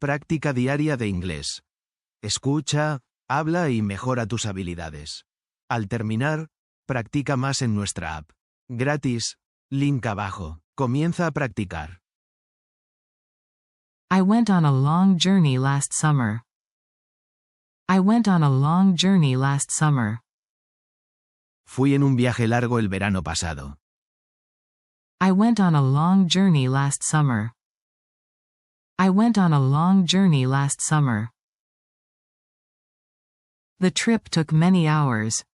Práctica diaria de inglés. Escucha, habla y mejora tus habilidades. Al terminar, practica más en nuestra app. Gratis. Link abajo. Comienza a practicar. I went on a long journey last summer. I went on a long journey last summer. Fui en un viaje largo el verano pasado. I went on a long journey last summer. I went on a long journey last summer. The trip took many hours.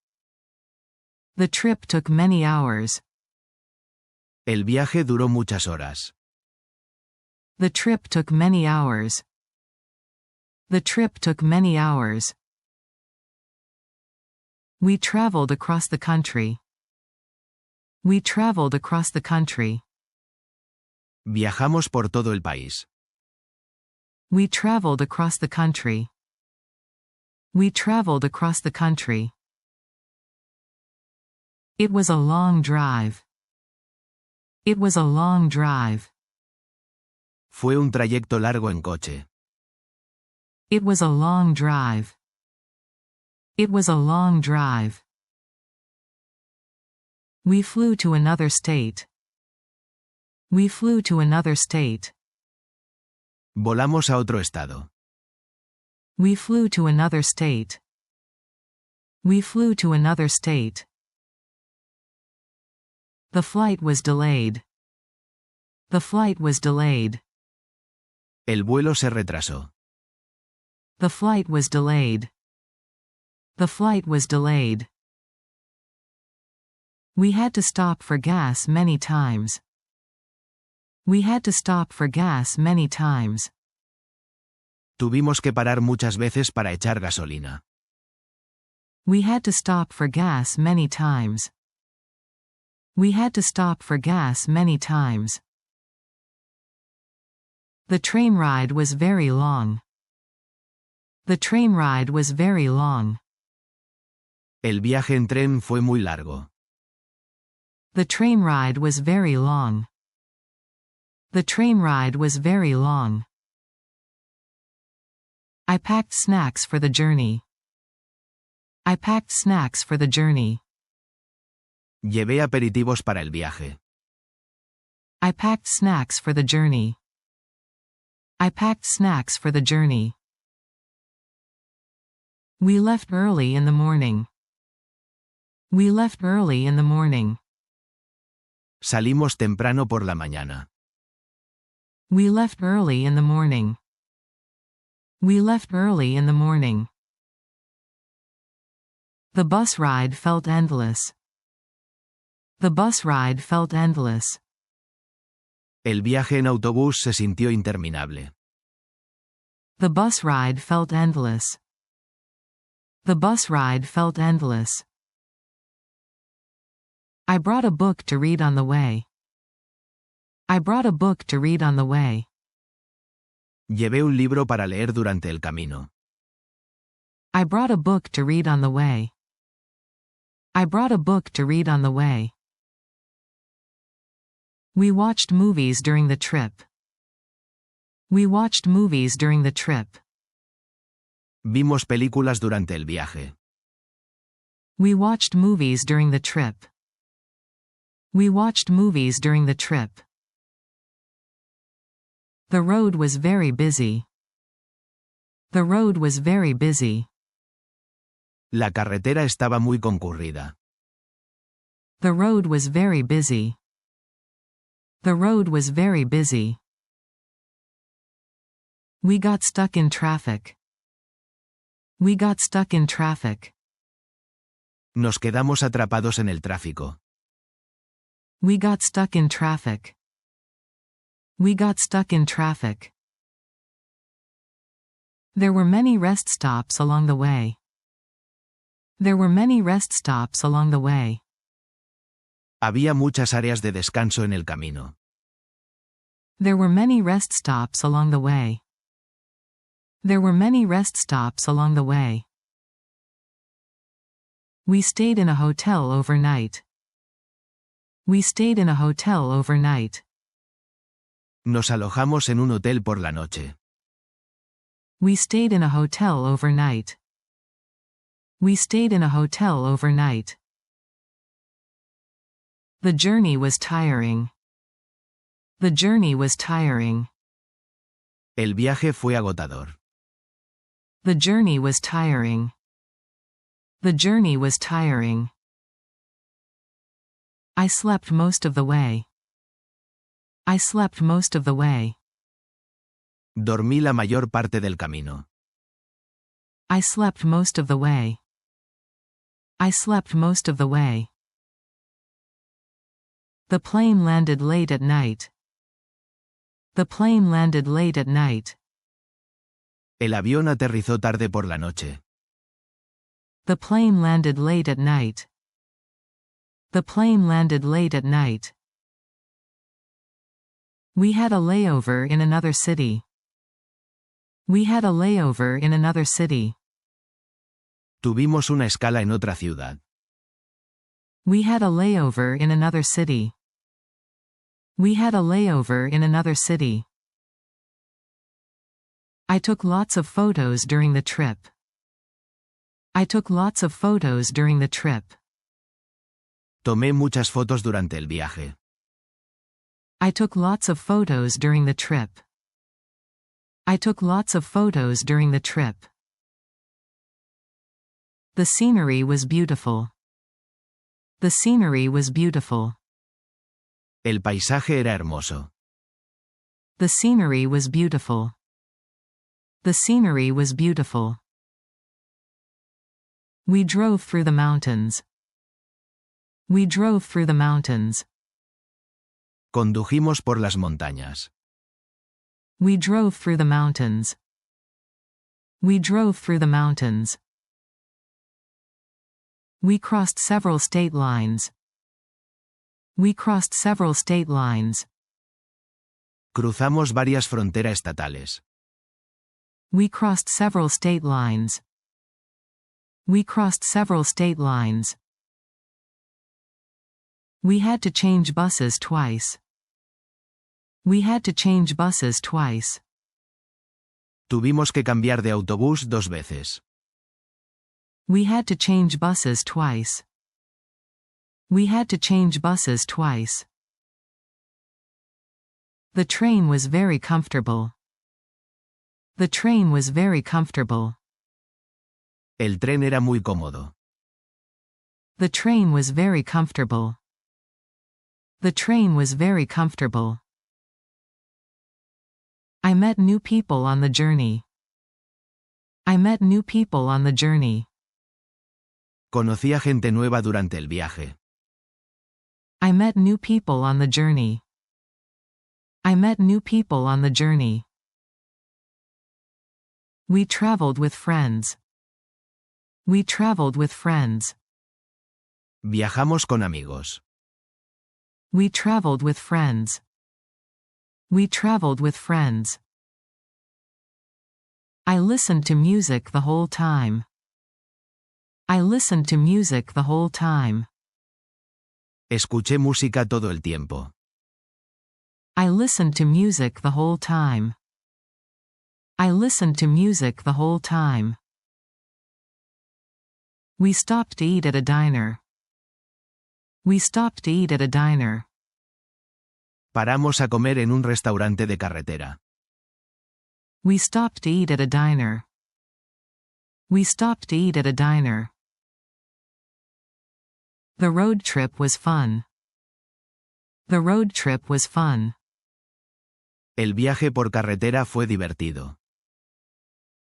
The trip took many hours. El viaje duró muchas horas. The trip took many hours. The trip took many hours. We traveled across the country. We traveled across the country. Viajamos por todo el país. We traveled across the country. We traveled across the country. It was a long drive. It was a long drive. Fue un trayecto largo en coche. It was a long drive. It was a long drive. We flew to another state. We flew to another state. Volamos a otro estado. We flew to another state. We flew to another state. The flight was delayed. The flight was delayed. El vuelo se retrasó. The flight was delayed. The flight was delayed. We had to stop for gas many times. We had to stop for gas many times. Tuvimos que parar muchas veces para echar gasolina. We had to stop for gas many times. We had to stop for gas many times. The train ride was very long. The train ride was very long. El viaje en tren fue muy largo. The train ride was very long. The train ride was very long. I packed snacks for the journey. I packed snacks for the journey. Llevé aperitivos para el viaje. I packed snacks for the journey. I packed snacks for the journey. We left early in the morning. We left early in the morning. Salimos temprano por la mañana. We left early in the morning. We left early in the morning. The bus ride felt endless. The bus ride felt endless. El viaje en autobús se sintió interminable. The bus ride felt endless. The bus ride felt endless. I brought a book to read on the way. I brought a book to read on the way. Llevé un libro para leer durante el camino. I brought a book to read on the way. I brought a book to read on the way. We watched movies during the trip. We watched movies during the trip. Vimos películas durante el viaje. We watched movies during the trip. We watched movies during the trip. The road was very busy. The road was very busy. La carretera estaba muy concurrida. The road was very busy. The road was very busy. We got stuck in traffic. We got stuck in traffic. Nos quedamos atrapados en el tráfico. We got stuck in traffic. We got stuck in traffic. There were many rest stops along the way. There were many rest stops along the way. Había muchas áreas de descanso en el camino. There were many rest stops along the way. There were many rest stops along the way. We stayed in a hotel overnight. We stayed in a hotel overnight. Nos alojamos en un hotel por la noche. We stayed in a hotel overnight. We stayed in a hotel overnight. The journey was tiring. The journey was tiring. El viaje fue agotador. The journey was tiring. The journey was tiring. I slept most of the way. I slept most of the way. Dormí la mayor parte del camino. I slept most of the way. I slept most of the way. The plane landed late at night. The plane landed late at night. El avión aterrizó tarde por la noche. The plane landed late at night. The plane landed late at night. We had a layover in another city. We had a layover in another city. Tuvimos una escala en otra ciudad. We had a layover in another city. We had a layover in another city. I took lots of photos during the trip. I took lots of photos during the trip. Tomé muchas fotos durante el viaje. I took lots of photos during the trip. I took lots of photos during the trip. The scenery was beautiful. The scenery was beautiful. El paisaje era hermoso. The scenery was beautiful. The scenery was beautiful. We drove through the mountains. We drove through the mountains. Condujimos por las montañas. We drove through the mountains. We drove through the mountains. We crossed several state lines. We crossed several state lines. Cruzamos varias fronteras estatales. We crossed several state lines. We crossed several state lines. We had to change buses twice. We had to change buses twice. Tuvimos que cambiar de autobús 2 veces. We had to change buses twice. We had to change buses twice. The train was very comfortable. The train was very comfortable. El tren era muy cómodo. The train was very comfortable. The train was very comfortable. I met new people on the journey. I met new people on the journey. Conocí a gente nueva durante el viaje. I met new people on the journey. I met new people on the journey. We traveled with friends. We traveled with friends. Viajamos con amigos. We traveled with friends. We traveled with friends. I listened to music the whole time. I listened to music the whole time. Escuché música todo el tiempo. I listened to music the whole time. I listened to music the whole time. We stopped to eat at a diner. We stopped to eat at a diner. Paramos a comer en un restaurante de carretera. We stopped to eat at a diner. We stopped to eat at a diner. The road trip was fun. The road trip was fun. El viaje por carretera fue divertido.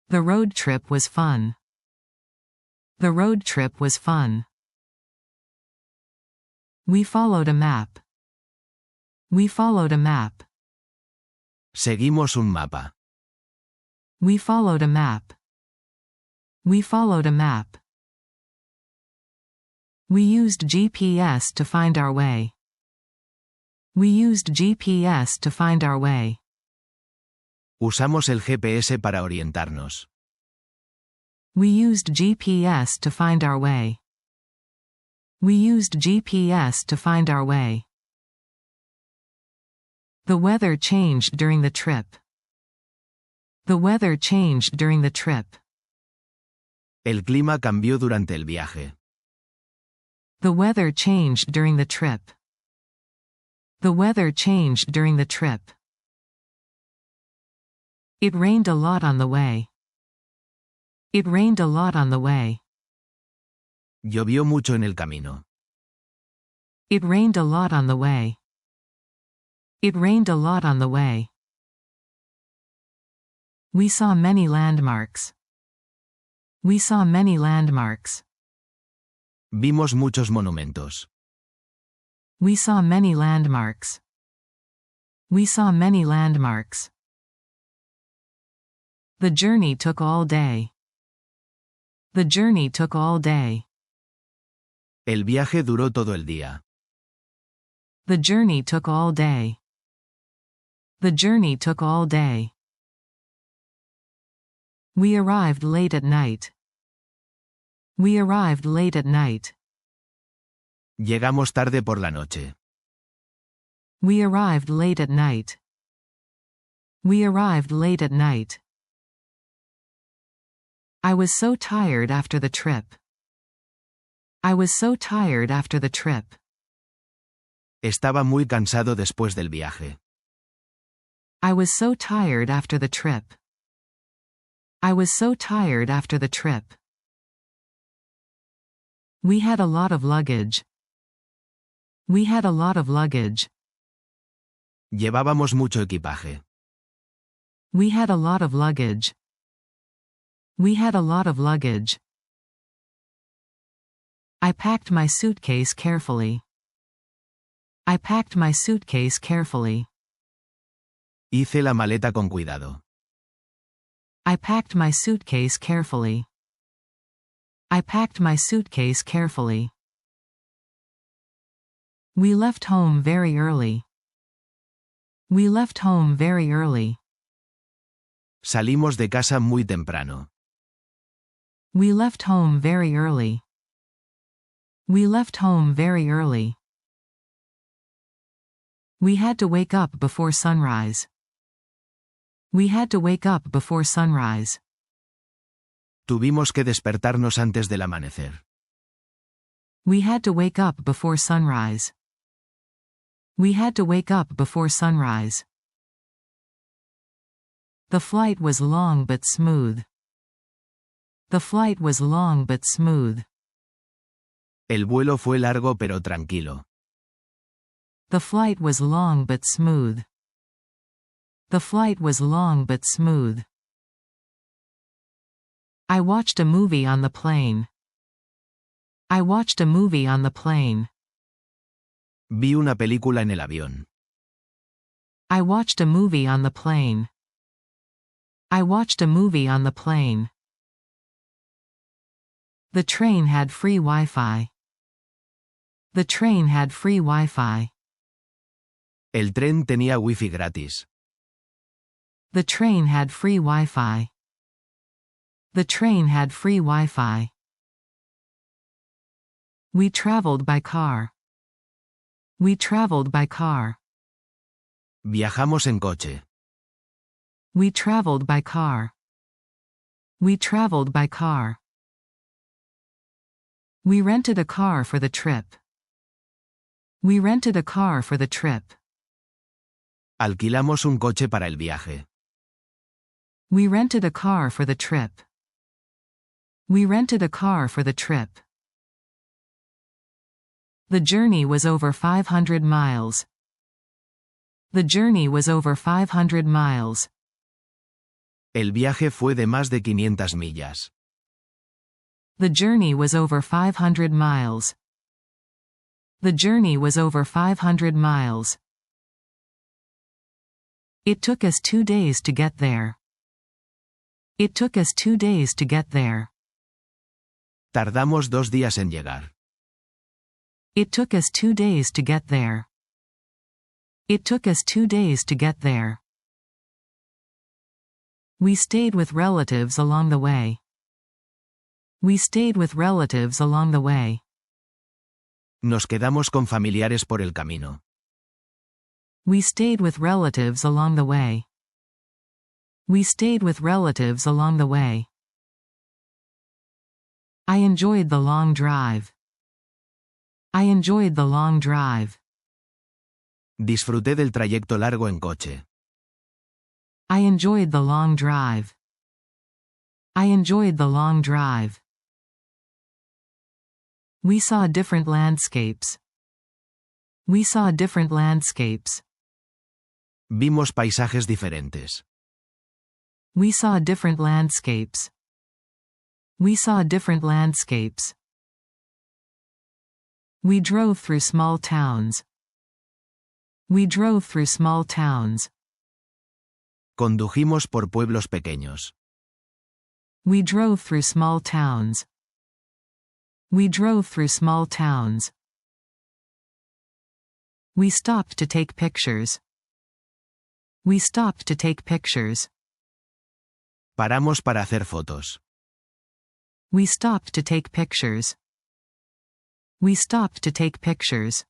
The road trip was fun. The road trip was fun. We followed a map. We followed a map. Seguimos un mapa. We followed a map. We followed a map. We used GPS to find our way. We used GPS to find our way. Usamos el GPS para orientarnos. We used GPS to find our way. We used GPS to find our way. The weather changed during the trip. The weather changed during the trip. El clima cambió durante el viaje. The weather changed during the trip. The weather changed during the trip. It rained a lot on the way. It rained a lot on the way. Llovió mucho en el camino. It rained a lot on the way. It rained a lot on the way. We saw many landmarks. We saw many landmarks. Vimos muchos monumentos. We saw many landmarks. We saw many landmarks. The journey took all day. The journey took all day. El viaje duró todo el día. The journey took all day. The journey took all day. We arrived late at night. We arrived late at night. Llegamos tarde por la noche. We arrived late at night. We arrived late at night. I was so tired after the trip. I was so tired after the trip. Estaba muy cansado después del viaje. I was so tired after the trip. I was so tired after the trip. We had a lot of luggage. We had a lot of luggage. Llevábamos mucho equipaje. We had a lot of luggage. We had a lot of luggage. I packed my suitcase carefully. I packed my suitcase carefully. Hice la maleta con cuidado. I packed my suitcase carefully. I packed my suitcase carefully. We left home very early. We left home very early. Salimos de casa muy temprano. We left home very early. We left home very early. We had to wake up before sunrise. We had to wake up before sunrise. Tuvimos que despertarnos antes del amanecer. We had to wake up before sunrise. We had to wake up before sunrise. The flight was long but smooth. The flight was long but smooth. El vuelo fue largo pero tranquilo. The flight was long but smooth. The flight was long but smooth. I watched a movie on the plane. I watched a movie on the plane. Vi una película en el avión. I watched a movie on the plane. I watched a movie on the plane. The train had free Wi-Fi. The train had free Wi-Fi. El tren tenía wifi gratis. The train had free Wi-Fi. The train had free Wi-Fi. We traveled by car. We traveled by car. Viajamos en coche. We traveled by car. We traveled by car. We rented a car for the trip. We rented a car for the trip. Alquilamos un coche para el viaje. We rented a car for the trip. We rented a car for the trip. The journey was over 500 miles. The journey was over 500 miles. El viaje fue de más de 500 millas. The journey was over 500 miles. The journey was over 500 miles. It took us 2 days to get there. It took us 2 days to get there. Tardamos 2 días en llegar. It took us 2 days to get there. It took us 2 days to get there. We stayed with relatives along the way. We stayed with relatives along the way. Nos quedamos con familiares por el camino. We stayed with relatives along the way. We stayed with relatives along the way. I enjoyed the long drive. I enjoyed the long drive. Disfruté del trayecto largo en coche. I enjoyed the long drive. I enjoyed the long drive. We saw different landscapes. We saw different landscapes. Vimos paisajes diferentes. We saw different landscapes. We saw different landscapes. We drove through small towns. We drove through small towns. Condujimos por pueblos pequeños. We drove through small towns. We drove through small towns. We stopped to take pictures. We stopped to take pictures. Paramos para hacer fotos. We stopped to take pictures. We stopped to take pictures.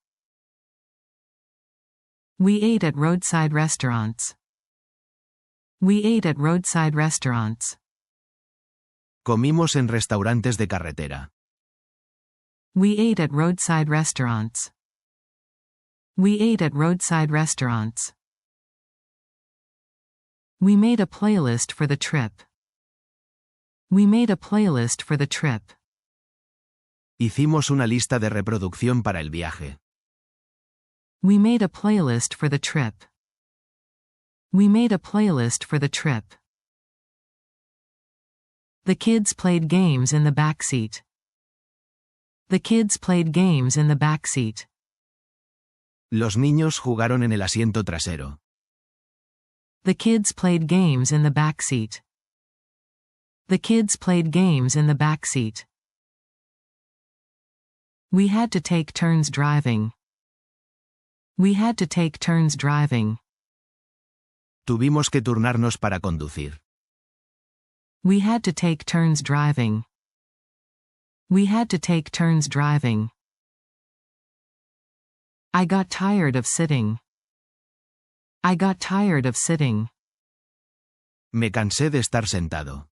We ate at roadside restaurants. We ate at roadside restaurants. Comimos en restaurantes de carretera. We ate at roadside restaurants. We ate at roadside restaurants. We made a playlist for the trip. We made a playlist for the trip. Hicimos una lista de reproducción para el viaje. We made a playlist for the trip. We made a playlist for the trip. The kids played games in the backseat. The kids played games in the backseat. Los niños jugaron en el asiento trasero. The kids played games in the backseat. The kids played games in the backseat. We had to take turns driving. We had to take turns driving. Tuvimos que turnarnos para conducir. We had to take turns driving. We had to take turns driving. I got tired of sitting. I got tired of sitting. Me cansé de estar sentado.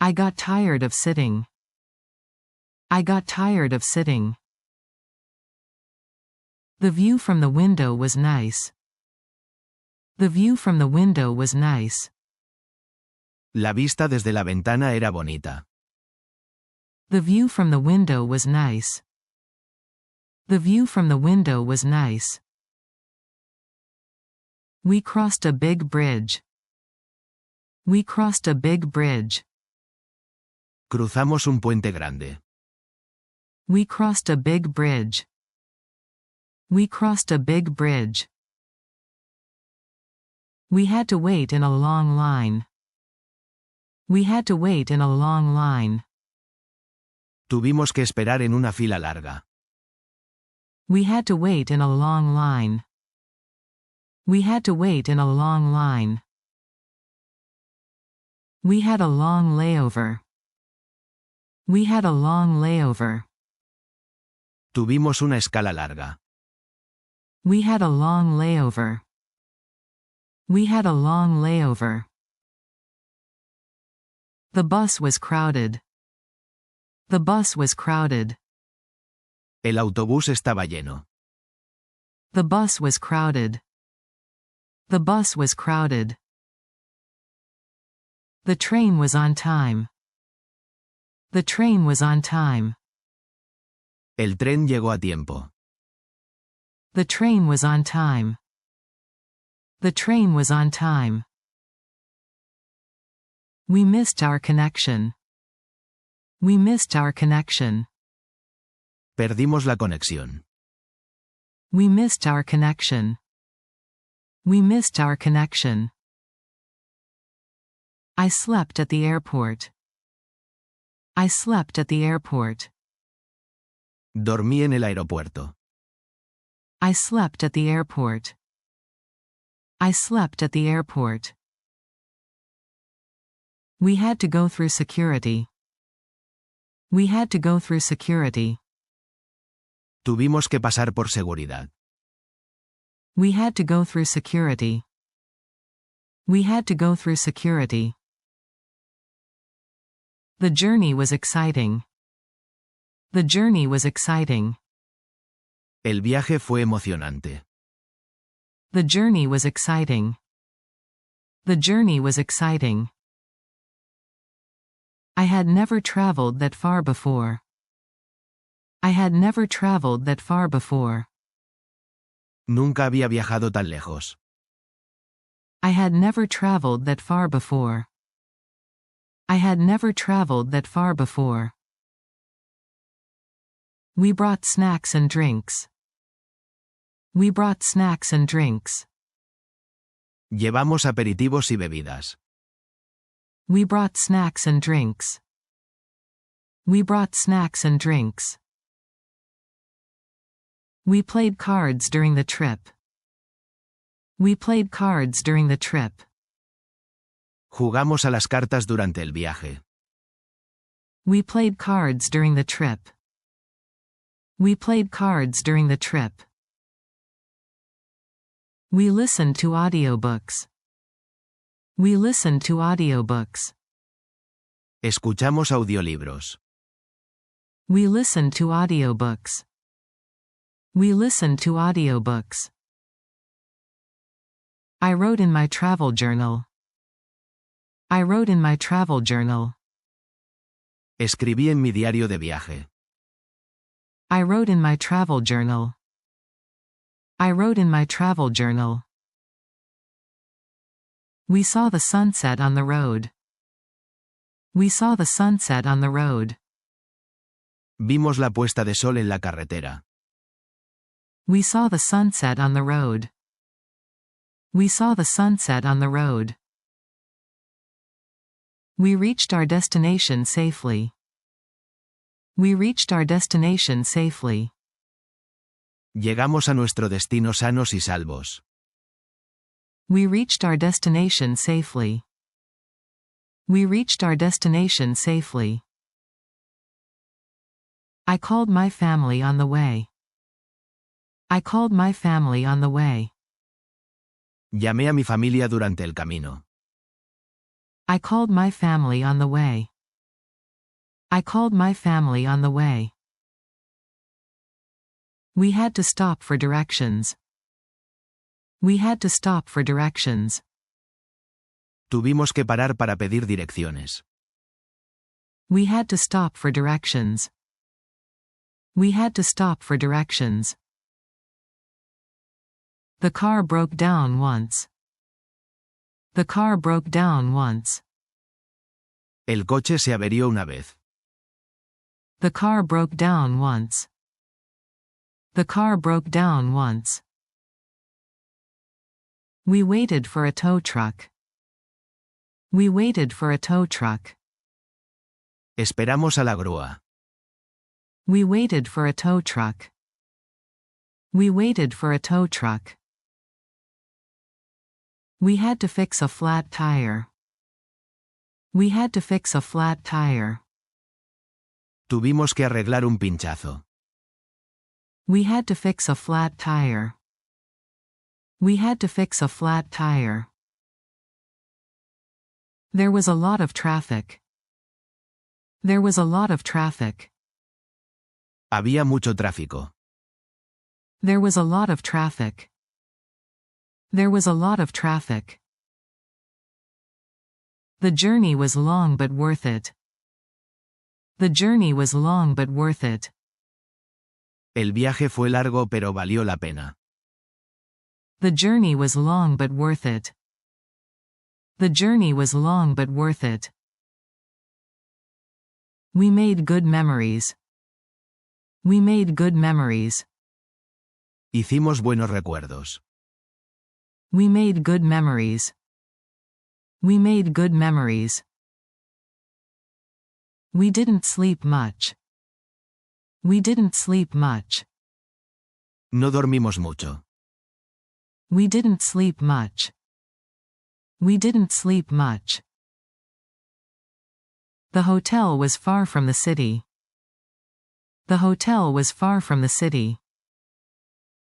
I got tired of sitting. I got tired of sitting. The view from the window was nice. The view from the window was nice. La vista desde la ventana era bonita. The view from the window was nice. The view from the window was nice. We crossed a big bridge. We crossed a big bridge. Cruzamos un puente grande. We crossed a big bridge. We crossed a big bridge. We had to wait in a long line. We had to wait in a long line. Tuvimos que esperar en una fila larga. We had to wait in a long line. We had to wait in a long line. We had a long layover. We had a long layover. Tuvimos una escala larga. We had a long layover. We had a long layover. The bus was crowded. The bus was crowded. El autobús estaba lleno. The bus was crowded. The bus was crowded. The train was on time. The train was on time. El tren llegó a tiempo. The train was on time. The train was on time. We missed our connection. We missed our connection. Perdimos la conexión. We missed our connection. We missed our connection. I slept at the airport. I slept at the airport. Dormí en el aeropuerto. I slept at the airport. I slept at the airport. We had to go through security. We had to go through security. Tuvimos que pasar por seguridad. We had to go through security. We had to go through security. The journey was exciting. The journey was exciting. El viaje fue emocionante. The journey was exciting. The journey was exciting. I had never traveled that far before. I had never traveled that far before. Nunca había viajado tan lejos. I had never traveled that far before. I had never traveled that far before. We brought snacks and drinks. We brought snacks and drinks. Llevamos aperitivos y bebidas. We brought snacks and drinks. We brought snacks and drinks. We played cards during the trip. We played cards during the trip. Jugamos a las cartas durante el viaje. We played cards during the trip. We played cards during the trip. We listened to audiobooks. We listened to audiobooks. Escuchamos audiolibros. We listened to audiobooks. We listened to audiobooks. I wrote in my travel journal. I wrote in my travel journal. Escribí en mi diario de viaje. I wrote in my travel journal. I wrote in my travel journal. We saw the sunset on the road. We saw the sunset on the road. Vimos la puesta de sol en la carretera. We saw the sunset on the road. We saw the sunset on the road. We reached our destination safely. We reached our destination safely. Llegamos a nuestro destino sanos y salvos. We reached our destination safely. We reached our destination safely. I called my family on the way. I called my family on the way. Llamé a mi familia durante el camino. I called my family on the way. I called my family on the way. We had to stop for directions. We had to stop for directions. Tuvimos que parar para pedir direcciones. We had to stop for directions. We had to stop for directions. The car broke down once. The car broke down once. El coche se averió una vez. The car broke down once. The car broke down once. We waited for a tow truck. We waited for a tow truck. Esperamos a la grúa. We waited for a tow truck. We waited for a tow truck. We had to fix a flat tire. We had to fix a flat tire. Tuvimos que arreglar un pinchazo. We had to fix a flat tire. We had to fix a flat tire. There was a lot of traffic. There was a lot of traffic. Había mucho tráfico. There was a lot of traffic. There was a lot of traffic. The journey was long but worth it. The journey was long but worth it. El viaje fue largo pero valió la pena. The journey was long but worth it. The journey was long but worth it. We made good memories. We made good memories. Hicimos buenos recuerdos. We made good memories. We made good memories. We didn't sleep much. We didn't sleep much. No dormimos mucho. We didn't sleep much. We didn't sleep much. The hotel was far from the city. The hotel was far from the city.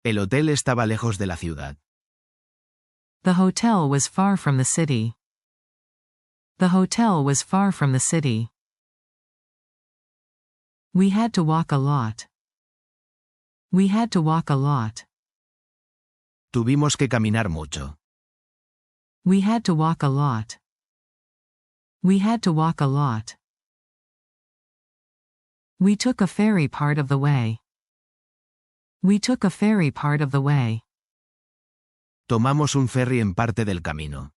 El hotel estaba lejos de la ciudad. The hotel was far from the city. The hotel was far from the city. We had to walk a lot. We had to walk a lot. Tuvimos que caminar mucho. We had to walk a lot. We had to walk a lot. We took a ferry part of the way. We took a ferry part of the way. Tomamos un ferry en parte del camino.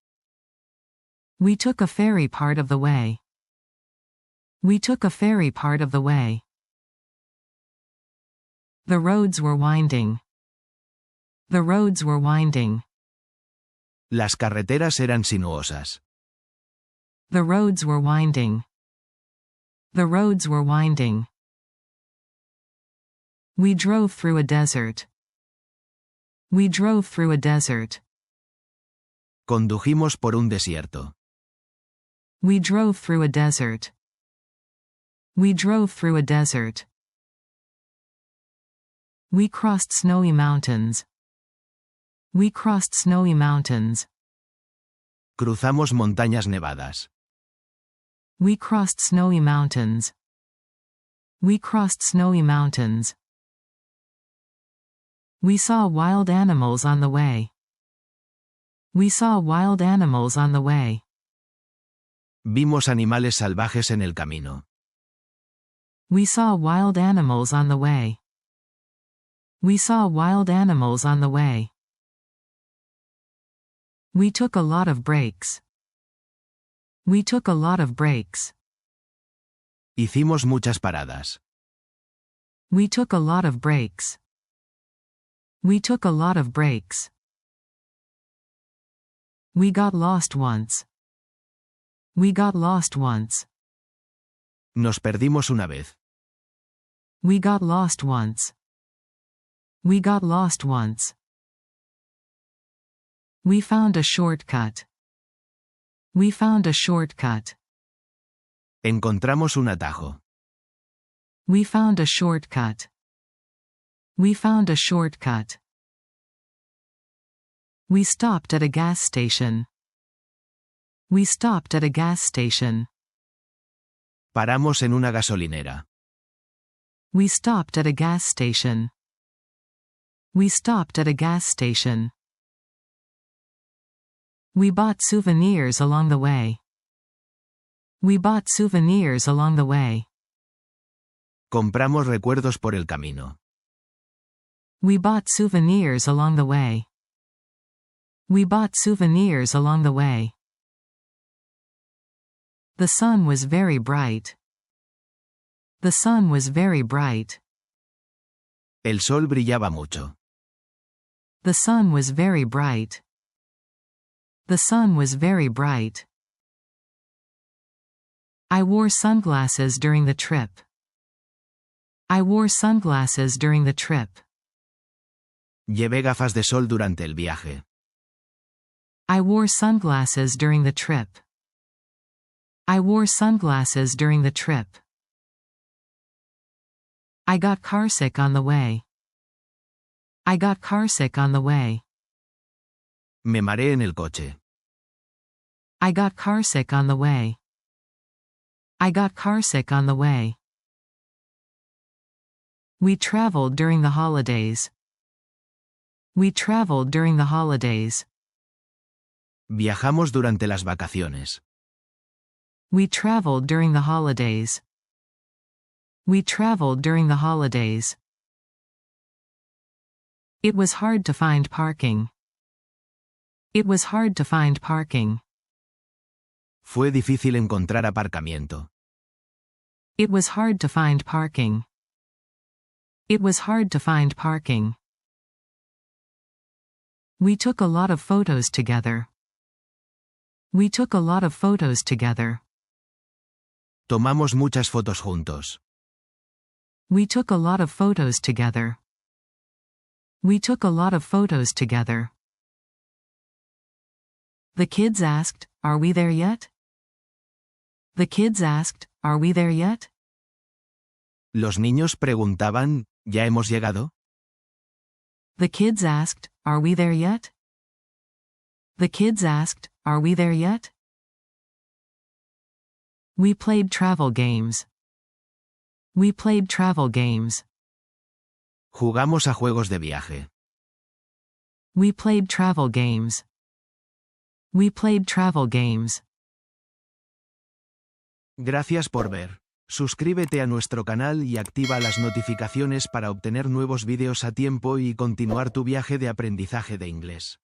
We took a ferry part of the way. We took a ferry part of the way. The roads were winding. The roads were winding. Las carreteras eran sinuosas. The roads were winding. The roads were winding. We drove through a desert. We drove through a desert. Condujimos por un desierto. We drove through a desert. We drove through a desert. We crossed snowy mountains. We crossed snowy mountains. Cruzamos montañas nevadas. We crossed snowy mountains. We crossed snowy mountains. We saw wild animals on the way. We saw wild animals on the way. Vimos animales salvajes en el camino. We saw wild animals on the way. We saw wild animals on the way. We took a lot of breaks. We took a lot of breaks. Hicimos muchas paradas. We took a lot of breaks. We took a lot of breaks. We got lost once. We got lost once. Nos perdimos una vez. We got lost once. We got lost once. We found a shortcut. We found a shortcut. Encontramos un atajo. We found a shortcut. We found a shortcut. We stopped at a gas station. We stopped at a gas station. Paramos en una gasolinera. We stopped at a gas station. We stopped at a gas station. We bought souvenirs along the way. We bought souvenirs along the way. Compramos recuerdos por el camino. We bought souvenirs along the way. We bought souvenirs along the way. The sun was very bright. The sun was very bright. El sol brillaba mucho. The sun was very bright. The sun was very bright. I wore sunglasses during the trip. I wore sunglasses during the trip. Llevé gafas de sol durante el viaje. I wore sunglasses during the trip. I wore sunglasses during the trip. I got carsick on the way. I got carsick on the way. Me mareé en el coche. I got carsick on the way. I got carsick on the way. We traveled during the holidays. We traveled during the holidays. Viajamos durante las vacaciones. We traveled during the holidays. We traveled during the holidays. It was hard to find parking. It was hard to find parking. Fue difícil encontrar aparcamiento. It was hard to find parking. It was hard to find parking. We took a lot of photos together. We took a lot of photos together. Tomamos muchas fotos juntos. We took a lot of photos together. We took a lot of photos together. The kids asked, "Are we there yet?" The kids asked, "Are we there yet?" Los niños preguntaban, ¿ya hemos llegado? The kids asked, "Are we there yet?" The kids asked, "Are we there yet?" We played travel games. We played travel games. Jugamos a juegos de viaje. We played travel games. We played travel games. Gracias por ver. Suscríbete a nuestro canal y activa las notificaciones para obtener nuevos vídeos a tiempo y continuar tu viaje de aprendizaje de inglés.